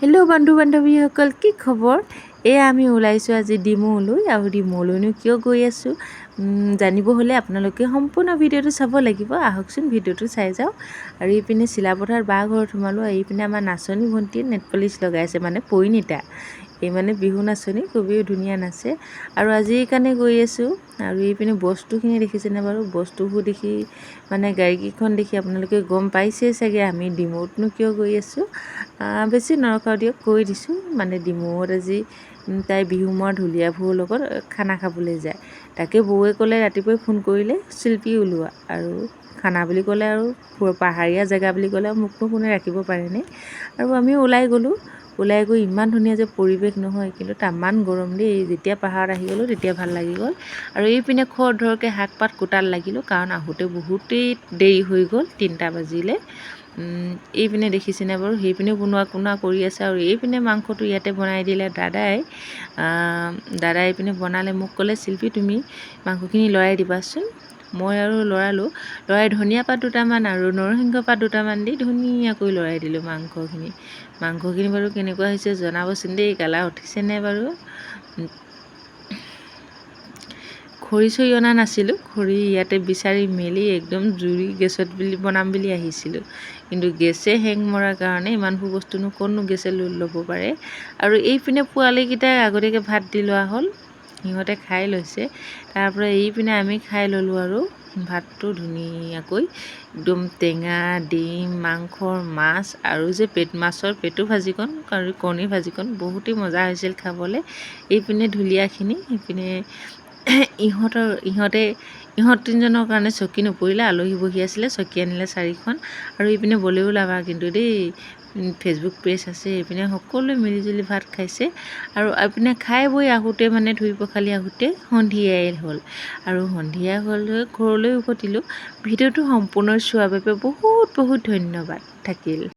Hello' বন্ধু বান্ধৱীসকল, কি খবৰ? এয়া আমি ওলাইছোঁ আজি ডিমৌলৈ। আৰু ডিমৌলৈনো কিয় গৈ আছোঁ জানিব হ'লে আপোনালোকে সম্পূৰ্ণ ভিডিঅ'টো চাব লাগিব। আহকচোন ভিডিঅ'টো চাই যাওঁ। আৰু এইপিনে চিলাপথাৰত বাৰ ঘৰত সোমালোঁ। এইপিনে আমাৰ নাচনী ভণ্টিয়ে নেটপলিচ লগাইছে, মানে পৰিণীতা। এই মানে বিহু নাচনী, খুবেই ধুনীয়া নাচে। আৰু আজিৰ কাৰণে গৈ আছোঁ। আৰু এইপিনে বস্তুখিনি দেখিছেনে বাৰু? বস্তুবোৰ দেখি মানে গাড়ীকেইখন দেখি আপোনালোকে গম পাইছেই চাগে আমি ডিমৌতনো কিয় গৈ আছোঁ। বেছি নৰখাওঁ দিয়ক, কৈ দিছোঁ। মানে ডিমৌত আজি তাই বিহু মৰা ঢুলীয়াবোৰৰ লগত খানা খাবলৈ যায়। তাকে বৌৱে ক'লে, ৰাতিপুৱাই ফোন কৰিলে, শিল্পী ওলোৱা। আৰু খানা বুলি ক'লে আৰু পাহাৰীয়া জেগা বুলি ক'লে মোকনো কোনে ৰাখিব পাৰেনে। আৰু আমিও ওলাই গ'লোঁ। ওলাই গৈ ইমান ধুনীয়া যে পৰিৱেশ নহয়, কিন্তু তামান গৰম দেই। যেতিয়া পাহাৰত আহি গ'লোঁ তেতিয়া ভাল লাগি গ'ল। আৰু এইপিনে খৰধৰকৈ শাক পাত কোটাত লাগিলোঁ, কাৰণ আহোঁতে বহুতেই দেৰি হৈ গ'ল, 3টা বাজিলে। এইপিনে দেখিছেনে বাৰু? সেইপিনে বনোৱা কৰি আছে। আৰু এইপিনে মাংসটো ইয়াতে বনাই দিলে দাদাই। এইপিনে বনালে, মোক ক'লে, শিল্পী তুমি মাংসখিনি লৰাই দিবাচোন। মই আৰু লৰাই ধনিয়া পাত দুটামান আৰু নৰসিংহ পাত দুটামান দি ধুনীয়াকৈ লৰাই দিলোঁ মাংসখিনি বাৰু কেনেকুৱা হৈছে জনাবচোন দেই। কালাৰ উঠিছেনে বাৰু? খৰি চৰি অনা নাছিলোঁ। খৰি ইয়াতে বিচাৰি মেলি একদম জুই গেছত বনাম বুলি আহিছিলোঁ, কিন্তু গেছে হেং মৰাৰ কাৰণে ইমানবোৰ বস্তুনো ক'তনো গেছে ল'ব পাৰে। আৰু এইপিনে পোৱালিকেইটাক আগতীয়াকৈ ভাত দি লোৱা হ'ল, সিহঁতে খাই লৈছে। তাৰপৰা এইপিনে আমি খাই ল'লোঁ আৰু ভাতটো ধুনীয়াকৈ, একদম টেঙা, ডিম, মাংসৰ মাছ আৰু যে মাছৰ পেটু ভাজিকণ আৰু কণীৰ ভাজিকণ বহুতেই মজা হৈছিল খাবলৈ। এইপিনে ঢুলীয়াখিনি, সেইপিনে ইহঁত তিনিজনৰ কাৰণে চকী নপৰিলে, আলহী বহি আছিলে, চকী আনিলে 4খন। আৰু এইপিনে বলেও লাভা কিন্তু দেই, ফেচবুক পেজ আছে। এইপিনে সকলোৱে মিলিজুলি ভাত খাইছে। আৰু এইপিনে খাই বৈ আহোঁতে মানে ধুই পখালি আহোঁতে সন্ধিয়াই হ'ল। আৰু সন্ধিয়া হ'ল ঘৰলৈ উভতিলোঁ। ভিডিঅ'টো সম্পূৰ্ণ চোৱাৰ বাবে বহুত বহুত ধন্যবাদ থাকিল।